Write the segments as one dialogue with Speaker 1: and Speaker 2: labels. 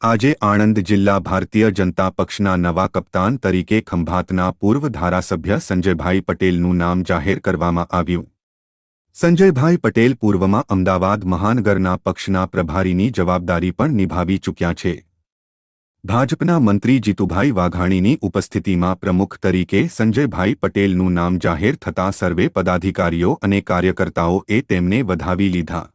Speaker 1: આજે આણંદ જિલ્લા ભારતીય જનતા પક્ષના નવા કપ્તાન તરીકે ખંભાતના પૂર્વ ધારાસભ્ય સંજયભાઈ પટેલનું નામ જાહેર કરવામાં આવ્યું। સંજયભાઈ પટેલ પૂર્વમાં અમદાવાદ મહાનગરના પક્ષના પ્રભારીની જવાબદારી પણ નિભાવી ચૂક્યા છે। ભાજપના મંત્રી જીતુભાઈ વાઘાણીની ઉપસ્થિતિમાં પ્રમુખ તરીકે સંજયભાઈ પટેલનું નામ જાહેર થતાં સર્વે પદાધિકારીઓ અને કાર્યકર્તાઓએ તેમને વધાવી લીધા।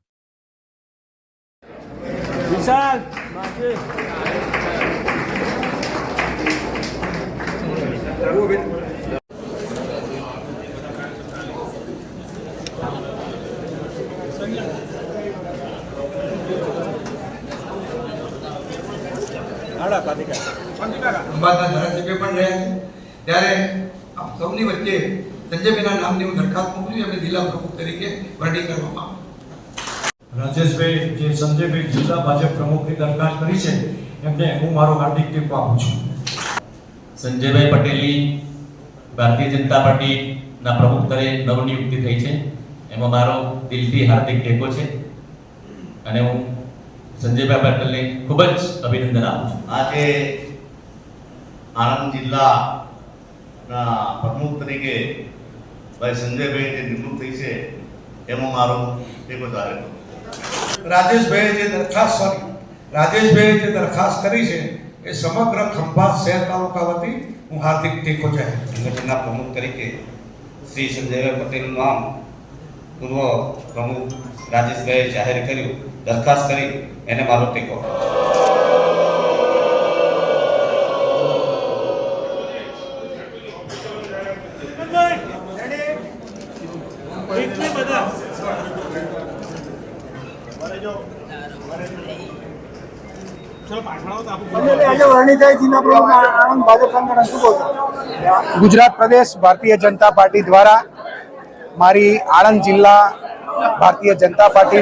Speaker 2: ધારાસભ્ય પણ રહ્યા ત્યારે આપ સૌની વચ્ચે સંજયભાઈના નામની હું દરખાસ્ત મોકલી એમને જિલ્લા પ્રમુખ તરીકે વરણી કરવામાં આવી।
Speaker 3: રાજેશભાઈ જે સંજયભાઈ જિલ્લા ભાજપ પ્રમુખની દરખાસ્ત કરી છે એમને હું મારો હાર્દિક ટેકો આપું છું।
Speaker 4: સંજયભાઈ પટેલની ભારતીય જનતા પાર્ટીના પ્રમુખ તરીકે નવનિયુક્તિ થઈ છે, એમાં મારો દિલથી હાર્દિક ટેકો છે અને હું સંજયભાઈ પટેલને ખૂબ જ અભિનંદન આપું છું।
Speaker 5: આજે આણંદ જિલ્લાના પ્રમુખ તરીકે ભાઈ સંજયભાઈ જે નિમણૂક થઈ છે એમાં મારો ટેકો જાહેર કરું।
Speaker 2: રાજેશભાઈએ જે દરખાસ્ત કરી છે એ સમગ્ર ખંભાત શહેર તાલુકા વતી હું હાર્દિક ટેકો જાહેર કરું।
Speaker 5: સંગઠનના પ્રમુખ તરીકે શ્રી સંજયભાઈ પટેલનું નામ પૂર્વ પ્રમુખ રાજેશભાઈએ જાહેર કર્યું, દરખાસ્ત કરી એને મારો ટેકો।
Speaker 6: गुजरात प्रदेश भारतीय जनता पार्टी द्वारा मारी आणंद जिल्ला भारतीय जनता पार्टी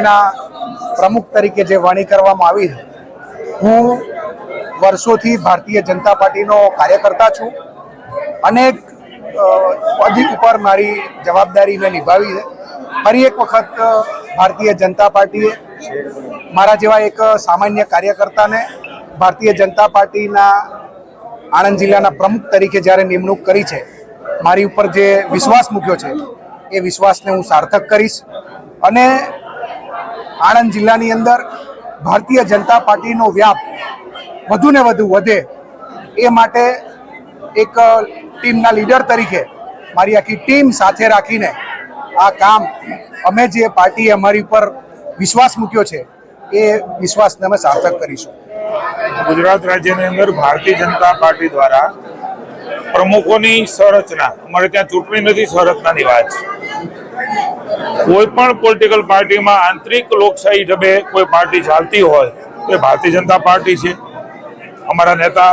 Speaker 6: प्रमुख तरीके जे वरणी करवामां आवी है। हूँ वर्षोथी भारतीय जनता पार्टी नो कार्यकर्ता छूं। अनेक पद पर मारी जवाबदारी मैं निभावी है। फरी एक वखत भारतीय जनता पार्टी मारा जेवा एक सामान्य कार्यकर्ता ने भारतीय जनता पार्टी आणंद जिल्लाना प्रमुख तरीके ज्यारे निमणूक करी है, मारी उपर जे विश्वास मूक्यो छे ए विश्वास ने हूँ सार्थक करीश अने आणंद जिल्लानी अंदर भारतीय जनता पार्टी नो व्याप वधु ने वधु वधे ए माटे एक टीमना लीडर तरीके मारी आखी टीम साथे राखीने आ काम अमे जे पार्टी अमारी पर विश्वास मूक्यो छे ए विश्वास ने अमे सार्थक करीशुं।
Speaker 7: गुजरात राज्य ने अंदर भारतीय जनता पार्टी द्वारा प्रमुखों की संरचना अमरे त्या चूंटणी नथी, संरचनानी वात छे। कोईपण पॉलिटिकल पार्टी में आंतरिक लोकशाही ढबे कोई पार्टी चालती होय तो भारतीय जनता पार्टी छे। अमरा नेता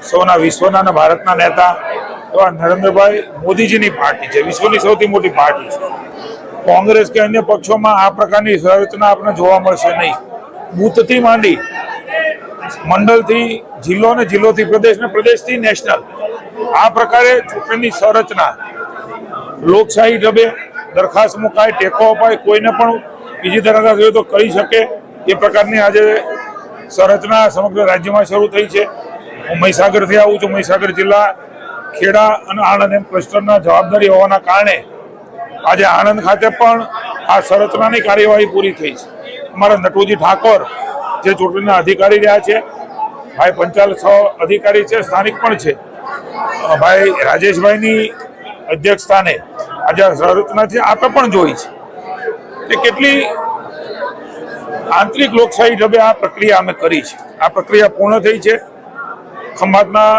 Speaker 7: सौना विश्वना ने भारतना नेता एवा नरेंद्रभाई मोदीजी पार्टी है, विश्वनी सौथी मोटी पार्टी है। कांग्रेस के अन्य पक्षों में आ प्रकारनी संरचना आपने जोवा मळशे नहीं। बूथ थी मांडी मंडल थी जिल्लो ने जिल्लो थी प्रदेश ने प्रदेश थी नेशनल आ प्रकारे चूंटणी संरचना लोकशाही ढबे दरखास्त मुकाय, टेको अपाय, कोईने पण बीजी दरखास्त जोईए तो करी शके ए प्रकारनी आज संरचना समग्र राज्य में शुरू थई छे। हूँ महीसागर थी आવું છું। महीसागर जिल्ला खेड़ा અને આણંદ એમ ક્લસ્ટરના જવાબદારી હોવાના કારણે આજે આણંદ ખાતે પણ આ સંરચનાની કાર્યવાહી પૂરી થઈ છે। અમારા નટુજી ઠાકોર જે ચૂંટણીના અધિકારી રહ્યા છે, ભાઈ પંચાલ અધિકારી છે, સ્થાનિક પણ છે, ભાઈ રાજેશભાઈની અધ્યક્ષસ્થાને આજે સંરચના છે આપણે પણ જોઈ છે કે કેટલી આંતરિક લોકશાહી ઢબે આ પ્રક્રિયા અમે કરી છે। આ પ્રક્રિયા પૂર્ણ થઈ છે। ખંભાતના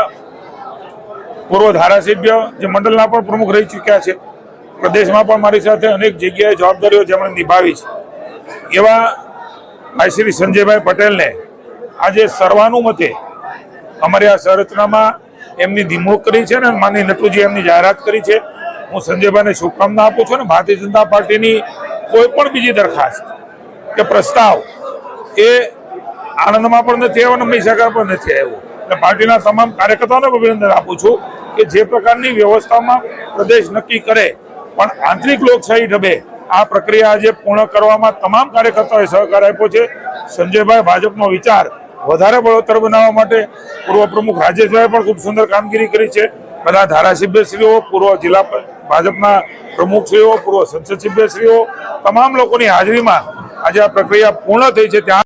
Speaker 7: પૂર્વ ધારાસભ્ય જે મંડળના પણ પ્રમુખ રહી ચૂક્યા છે, પ્રદેશમાં પણ મારી સાથે અનેક જગ્યાએ જવાબદારીઓ જેમણે નિભાવી છે એવા ભાઈ શ્રી સંજયભાઈ પટેલને આજે સર્વાનુમતે અમારી આ સંરચનામાં એમની નિમણૂક કરી છે અને માનનીય નટુજી એમની જાહેરાત કરી છે। હું સંજયભાઈને શુભકામના આપું છું અને ભારતીય જનતા પાર્ટીની કોઈ પણ બીજી દરખાસ્ત કે પ્રસ્તાવ એ આણંદમાં પણ નથી આવ્યો અને મહીસાગર પણ નથી આવ્યો। એટલે પાર્ટીના તમામ કાર્યકર્તાઓને અભિનંદન આપું છું કે જે પ્રકારની વ્યવસ્થામાં પ્રદેશ નક્કી કરે પણ આંતરિક લોકશાહી ઢબે આ પ્રક્રિયા આજે પૂર્ણ કરવામાં તમામ કાર્યકર્તાઓએ સહકાર આપ્યો છે। સંજયભાઈ ભાજપનો વિચાર વધારે બળવત્તર બનાવવા માટે પૂર્વ પ્રમુખ રાજેશભાઈ પણ ખૂબ સુંદર કામગીરી કરી છે. બધા ધારાસભ્યશ્રીઓ, પૂર્વ જિલ્લા ભાજપના પ્રમુખશ્રીઓ, પૂર્વ સંસદ સભ્યશ્રીઓ, તમામ લોકોની હાજરીમાં આજે આ પ્રક્રિયા પૂર્ણ થઈ છે. ત્યાં